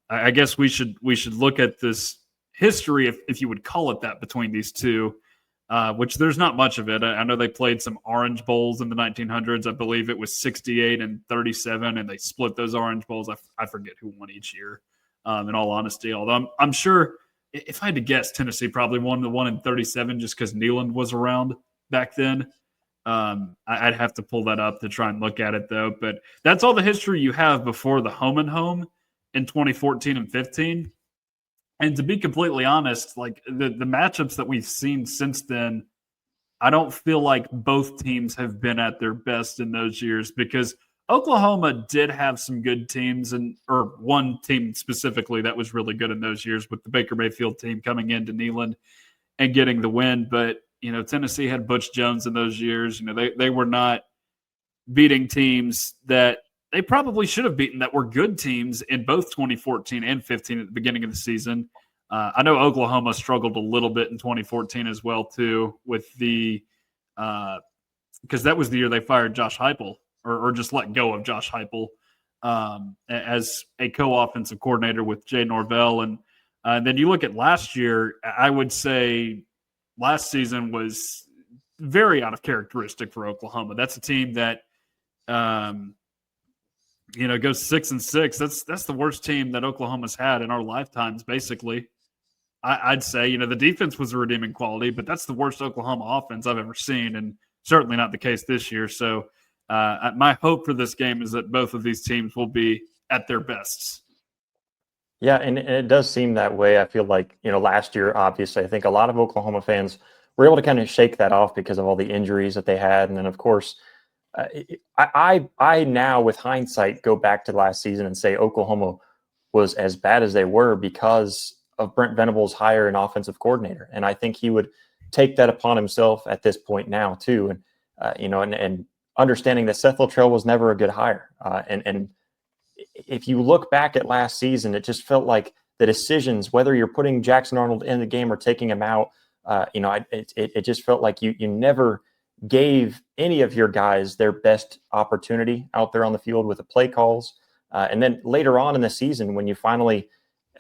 I guess we should look at this history, if you would call it that, between these two, which there's not much of it. I know they played some Orange Bowls in the 1900s. I believe it was 68 and 37, and they split those Orange Bowls. I forget who won each year, in all honesty. Although I'm sure, if I had to guess, Tennessee probably won the one in 37 just because Neyland was around back then. I'd have to pull that up to try and look at it, though. But that's all the history you have before the home and home in 2014 and 15. And to be completely honest, like the matchups that we've seen since then, I don't feel like both teams have been at their best in those years, because Oklahoma did have some good teams, or one team specifically that was really good in those years, with the Baker Mayfield team coming into Neyland and getting the win. But Tennessee had Butch Jones in those years. They were not beating teams that they probably should have beaten, that were good teams in both 2014 and 15 at the beginning of the season. I know Oklahoma struggled a little bit in 2014 as well, too, with because that was the year they fired Josh Heupel, or just let go of Josh Heupel as a co-offensive coordinator with Jay Norvell. And then you look at last year, I would say last season was very out of characteristic for Oklahoma. That's a team that, goes 6-6. That's the worst team that Oklahoma's had in our lifetimes, basically. I'd say, the defense was a redeeming quality, but that's the worst Oklahoma offense I've ever seen, and certainly not the case this year. So my hope for this game is that both of these teams will be at their best. Yeah, and it does seem that way. I feel like, last year, obviously, I think a lot of Oklahoma fans were able to kind of shake that off because of all the injuries that they had. And then, of course, I now, with hindsight, go back to last season and say Oklahoma was as bad as they were because of Brent Venables' hire an offensive coordinator. And I think he would take that upon himself at this point now, too. And, and understanding that Seth Luttrell was never a good hire. And if you look back at last season, it just felt like the decisions, whether you're putting Jackson Arnold in the game or taking him out, it just felt like you never gave any of your guys their best opportunity out there on the field with the play calls. And then later on in the season, when you finally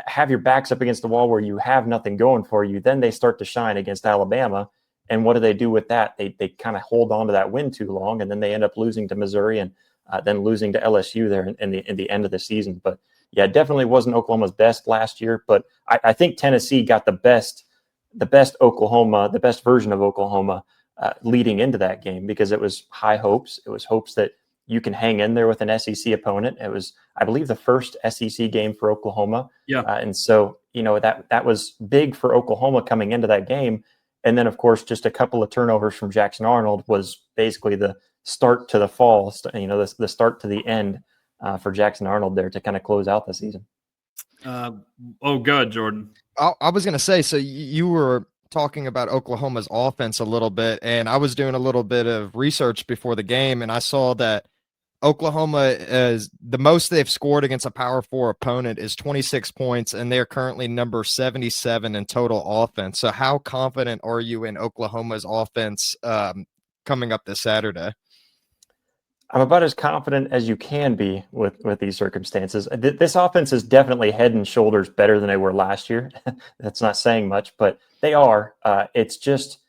have your backs up against the wall where you have nothing going for you, then they start to shine against Alabama. And what do they do with that? They kind of hold on to that win too long, and then they end up losing to Missouri and then losing to LSU there in the end of the season. But yeah, it definitely wasn't Oklahoma's best last year. But I think Tennessee got the best Oklahoma, the best version of Oklahoma leading into that game, because it was high hopes. It was hopes that you can hang in there with an SEC opponent. It was, I believe, the first SEC game for Oklahoma. Yeah. And so, that was big for Oklahoma coming into that game. And then, of course, just a couple of turnovers from Jackson Arnold was basically the start to the fall, the start to the end for Jackson Arnold there to kind of close out the season. Go ahead, Jordan. I was going to say, so you were talking about Oklahoma's offense a little bit, and I was doing a little bit of research before the game, and I saw that Oklahoma is the most they've scored against a Power 4 opponent is 26 points, and they're currently number 77 in total offense. So how confident are you in Oklahoma's offense coming up this Saturday? I'm about as confident as you can be with these circumstances. This offense is definitely head and shoulders better than they were last year. That's not saying much, but they are. It's just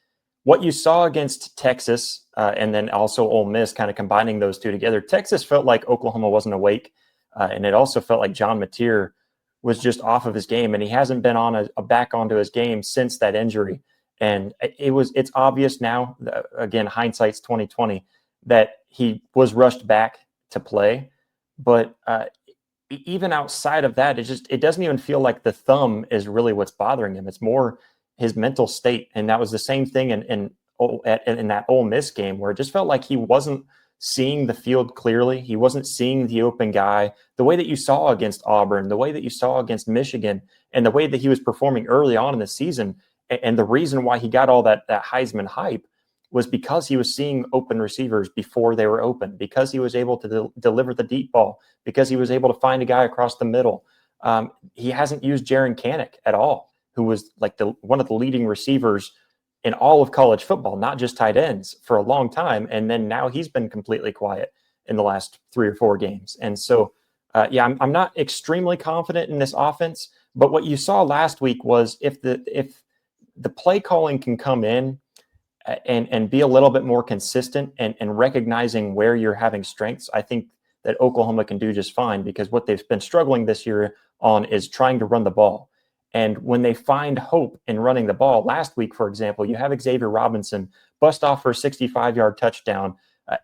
what you saw against Texas and then also Ole Miss, kind of combining those two together. Texas felt like Oklahoma wasn't awake, and it also felt like John Mateer was just off of his game, and he hasn't been on back onto his game since that injury. And it's obvious now, again, hindsight's 2020, that he was rushed back to play. But even outside of that, it doesn't even feel like the thumb is really what's bothering him. It's more his mental state. And that was the same thing in that Ole Miss game, where it just felt like he wasn't seeing the field clearly. He wasn't seeing the open guy the way that you saw against Auburn, the way that you saw against Michigan, and the way that he was performing early on in the season. And the reason why he got all that Heisman hype was because he was seeing open receivers before they were open, because he was able to deliver the deep ball, because he was able to find a guy across the middle. He hasn't used Jaron Kanak at all, who was like one of the leading receivers in all of college football, not just tight ends, for a long time. And then now he's been completely quiet in the last 3 or 4 games. And so I'm not extremely confident in this offense, but what you saw last week was if the play calling can come in and be a little bit more consistent and recognizing where you're having strengths, I think that Oklahoma can do just fine, because what they've been struggling this year on is trying to run the ball. And when they find hope in running the ball, last week, for example, you have Xavier Robinson bust off for a 65-yard touchdown.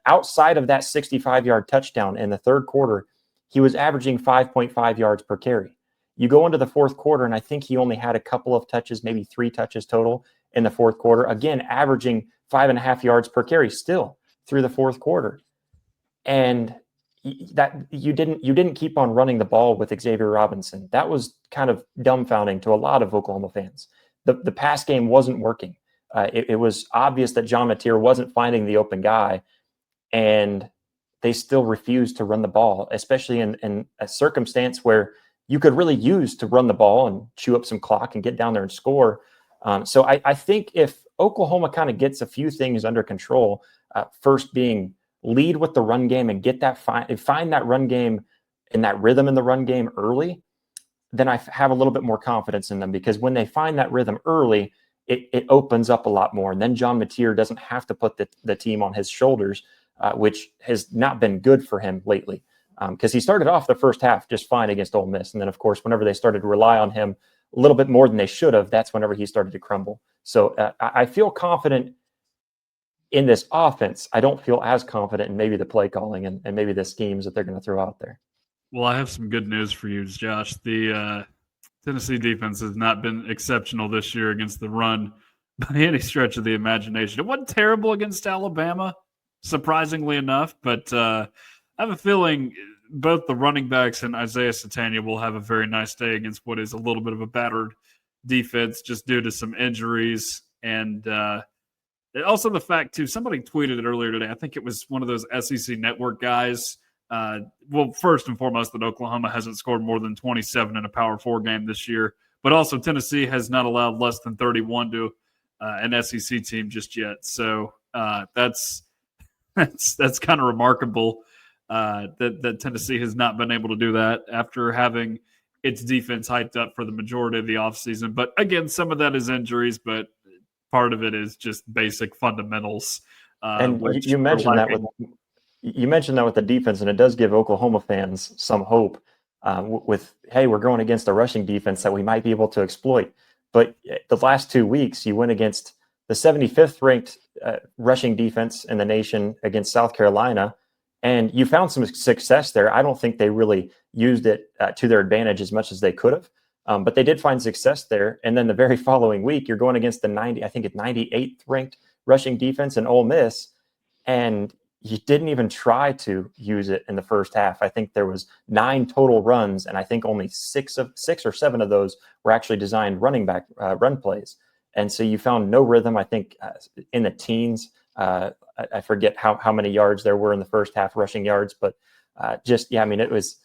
Outside of that 65-yard touchdown in the third quarter, he was averaging 5.5 yards per carry. You go into the fourth quarter, and I think he only had a couple of touches, maybe 3 touches total in the fourth quarter, again, averaging 5.5 yards per carry still through the fourth quarter. And that you didn't keep on running the ball with Xavier Robinson. That was kind of dumbfounding to a lot of Oklahoma fans. The pass game wasn't working. It was obvious that John Mateer wasn't finding the open guy, and they still refused to run the ball, especially in a circumstance where you could really use to run the ball and chew up some clock and get down there and score. So I think if Oklahoma kind of gets a few things under control, first being lead with the run game and get that find that run game and that rhythm in the run game early, then I have a little bit more confidence in them, because when they find that rhythm early, it opens up a lot more. And then John Mateer doesn't have to put the team on his shoulders, which has not been good for him lately, because he started off the first half just fine against Ole Miss. And then, of course, whenever they started to rely on him a little bit more than they should have, that's whenever he started to crumble. So I feel confident in this offense. I don't feel as confident in maybe the play calling and maybe the schemes that they're going to throw out there. Well, I have some good news for you, Josh. The Tennessee defense has not been exceptional this year against the run by any stretch of the imagination. It wasn't terrible against Alabama, surprisingly enough, but I have a feeling both the running backs and Isaiah Satania will have a very nice day against what is a little bit of a battered defense just due to some injuries. And also the fact, too, somebody tweeted it earlier today. I think it was one of those SEC network guys. Well, first and foremost, that Oklahoma hasn't scored more than 27 in a Power 4 game this year. But also Tennessee has not allowed less than 31 to an SEC team just yet. So that's kind of remarkable that Tennessee has not been able to do that after having its defense hyped up for the majority of the offseason. But again, some of that is injuries, but part of it is just basic fundamentals. And you mentioned that with the defense, and it does give Oklahoma fans some hope with, hey, we're going against a rushing defense that we might be able to exploit. But the last 2 weeks, you went against the 75th ranked rushing defense in the nation against South Carolina, and you found some success there. I don't think they really used it to their advantage as much as they could have, but they did find success there. And then the very following week, you're going against the 98th ranked rushing defense in Ole Miss, and you didn't even try to use it in the first half. I think there was 9 total runs, and I think only 6 or 7 of those were actually designed running back run plays. And so you found no rhythm, I think, in the teens. I forget how many yards there were in the first half, rushing yards, but it was,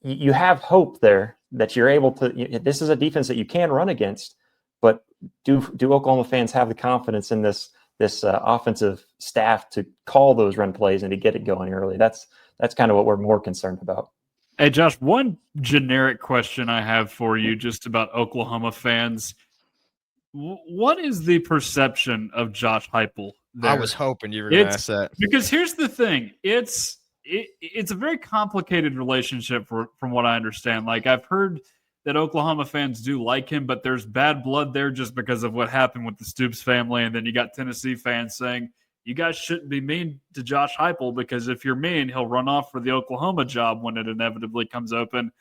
you have hope there that you're able to, this is a defense that you can run against, but do Oklahoma fans have the confidence in this offensive staff to call those run plays and to get it going early? That's kind of what we're more concerned about. Hey, Josh, one generic question I have for you just about Oklahoma fans. What is the perception of Josh Heupel there? I was hoping you were going to ask that. Because here's the thing. It's a very complicated relationship from what I understand. Like, I've heard that Oklahoma fans do like him, but there's bad blood there just because of what happened with the Stoops family. And then you got Tennessee fans saying, you guys shouldn't be mean to Josh Heupel, because if you're mean, he'll run off for the Oklahoma job when it inevitably comes open.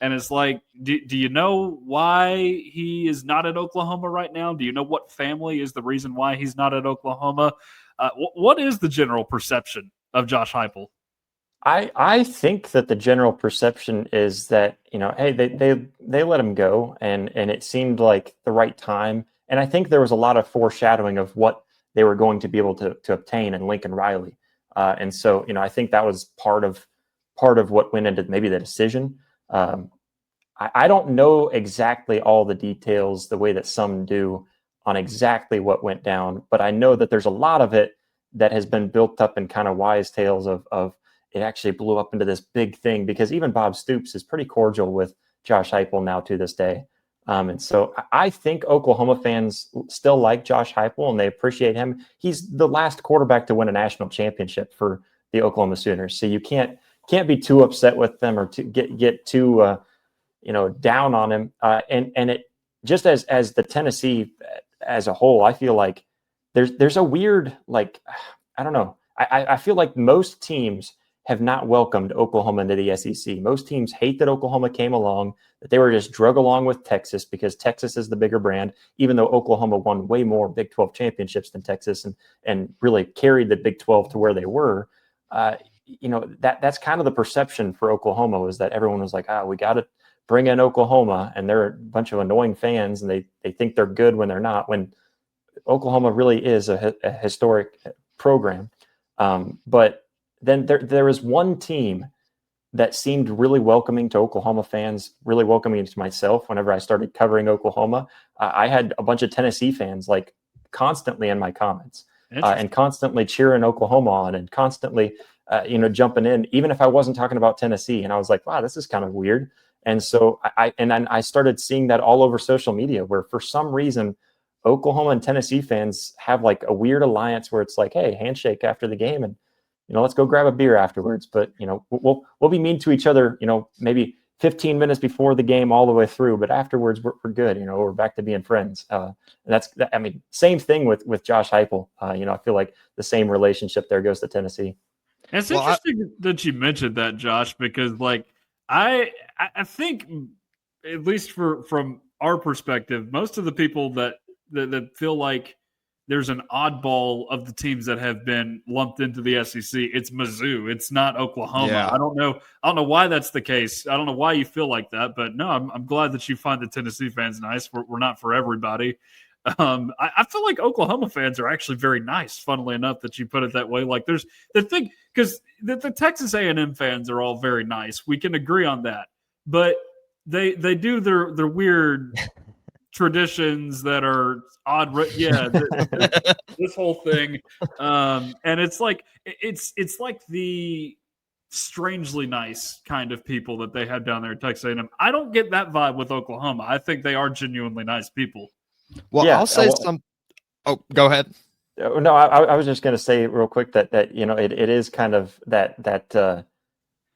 And it's like, do you know why he is not at Oklahoma right now? Do you know what family is the reason why he's not at Oklahoma? What is the general perception of Josh Heupel? I think that the general perception is that, hey, they let him go, and it seemed like the right time. And I think there was a lot of foreshadowing of what they were going to be able to obtain in Lincoln Riley. And so, I think that was part of what went into maybe the decision. I don't know exactly all the details the way that some do on exactly what went down, but I know that there's a lot of it that has been built up in kind of wise tales of it actually blew up into this big thing, because even Bob Stoops is pretty cordial with Josh Heupel now to this day. And so I think Oklahoma fans still like Josh Heupel and they appreciate him. He's the last quarterback to win a national championship for the Oklahoma Sooners. So you can't be too upset with them or to get too down on him. And it just as the Tennessee as a whole, I feel like there's a weird, like, I don't know. I feel like most teams have not welcomed Oklahoma into the SEC. Most teams hate that Oklahoma came along, that they were just drug along with Texas because Texas is the bigger brand, even though Oklahoma won way more Big 12 championships than Texas and really carried the Big 12 to where they were. That's kind of the perception for Oklahoma, was that everyone was like, we got to bring in Oklahoma, and they're a bunch of annoying fans, and they think they're good when they're not, when Oklahoma really is a historic program. But then there was one team that seemed really welcoming to Oklahoma fans, really welcoming to myself whenever I started covering Oklahoma. I had a bunch of Tennessee fans like constantly in my comments and constantly cheering Oklahoma on and constantly, jumping in, even if I wasn't talking about Tennessee. And I was like, wow, this is kind of weird. And so I started seeing that all over social media, where for some reason Oklahoma and Tennessee fans have like a weird alliance where it's like, hey, handshake after the game, and let's go grab a beer afterwards. But we'll be mean to each other, maybe 15 minutes before the game all the way through, but afterwards we're good. We're back to being friends. And same thing with Josh Heupel. I feel like the same relationship there goes to Tennessee. It's interesting that you mentioned that, Josh, because like I think, at least from our perspective, most of the people that feel like there's an oddball of the teams that have been lumped into the SEC, it's Mizzou. It's not Oklahoma. Yeah. I don't know why that's the case. I don't know why you feel like that, but no, I'm glad that you find the Tennessee fans nice. We're not for everybody. I feel like Oklahoma fans are actually very nice, funnily enough, that you put it that way. Like there's the thing, because the Texas A&M fans are all very nice. We can agree on that. But they do their weird traditions that are odd. Yeah, this whole thing, and it's like the strangely nice kind of people that they have down there at Texas A&M. I don't get that vibe with Oklahoma. I think they are genuinely nice people. Well, yeah, I'll say some. Oh, go ahead. No, I was just going to say real quick that it is kind of that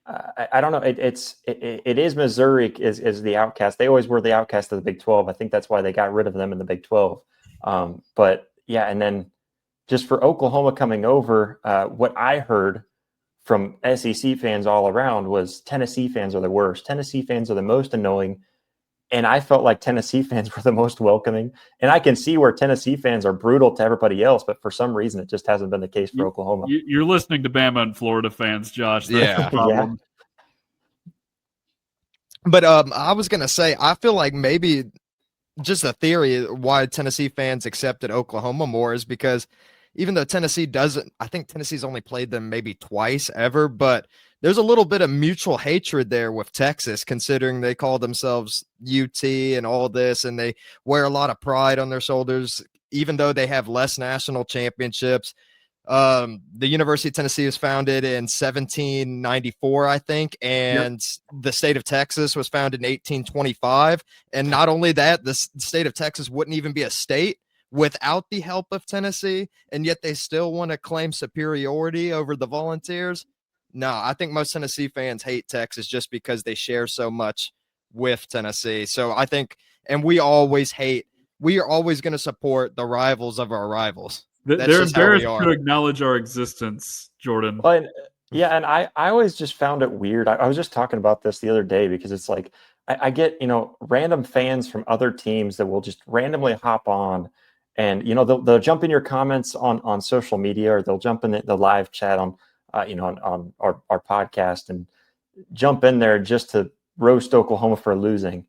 I don't know. It is Missouri is the outcast. They always were the outcast of the Big 12. I think that's why they got rid of them in the Big 12. But yeah, and then just for Oklahoma coming over, what I heard from SEC fans all around was Tennessee fans are the worst. Tennessee fans are the most annoying. And I felt like Tennessee fans were the most welcoming. And I can see where Tennessee fans are brutal to everybody else, but for some reason, it just hasn't been the case for Oklahoma. You're listening to Bama and Florida fans, Josh. That's yeah. the problem. Yeah. But I was going to say, I feel like maybe just a theory why Tennessee fans accepted Oklahoma more is because even though Tennessee doesn't, I think Tennessee's only played them maybe twice ever, but there's a little bit of mutual hatred there with Texas, considering they call themselves UT and all this, and they wear a lot of pride on their shoulders, even though they have less national championships. The University of Tennessee was founded in 1794, I think, and the state of Texas was founded in 1825. And not only that, the state of Texas wouldn't even be a state without the help of Tennessee, and yet they still want to claim superiority over the Volunteers. No, I think most Tennessee fans hate Texas just because they share so much with Tennessee. So I think, and we are always going to support the rivals of our rivals. They're embarrassed to acknowledge our existence, Jordan. Well, yeah, and I always just found it weird. I was just talking about this the other day because it's like I get, random fans from other teams that will just randomly hop on and, they'll jump in your comments on social media, or they'll jump in the live chat on our podcast and jump in there just to roast Oklahoma for losing.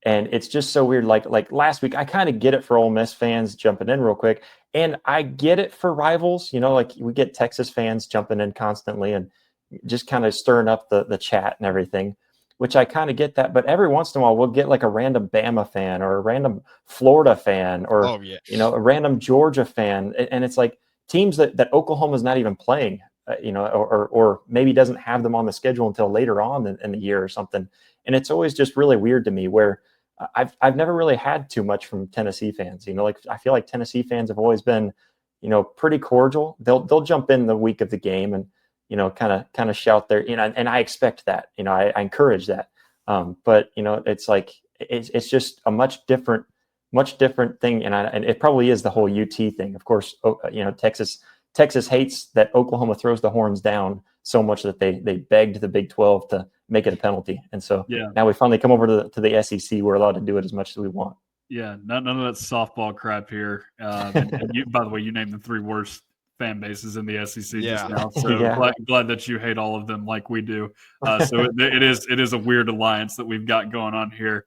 And it's just so weird. Like last week, I kind of get it for Ole Miss fans jumping in real quick. And I get it for rivals, like we get Texas fans jumping in constantly and just kind of stirring up the chat and everything, which I kind of get that. But every once in a while, we'll get like a random Bama fan or a random Florida fan or, a random Georgia fan. And it's like teams that Oklahoma's not even playing. or maybe doesn't have them on the schedule until later on in the year or something. And it's always just really weird to me where I've never really had too much from Tennessee fans. Like I feel like Tennessee fans have always been, pretty cordial. They'll jump in the week of the game and, kind of shout their, and I expect that, I encourage that. But it's like, it's just a much different thing. And it probably is the whole UT thing. Of course, Texas hates that Oklahoma throws the horns down so much that they begged the Big 12 to make it a penalty. And so now we finally come over to the SEC. We're allowed to do it as much as we want. Yeah, none of that softball crap here. And you, by the way, you named the 3 worst fan bases in the SEC just now. So glad that you hate all of them like we do. So it is a weird alliance that we've got going on here.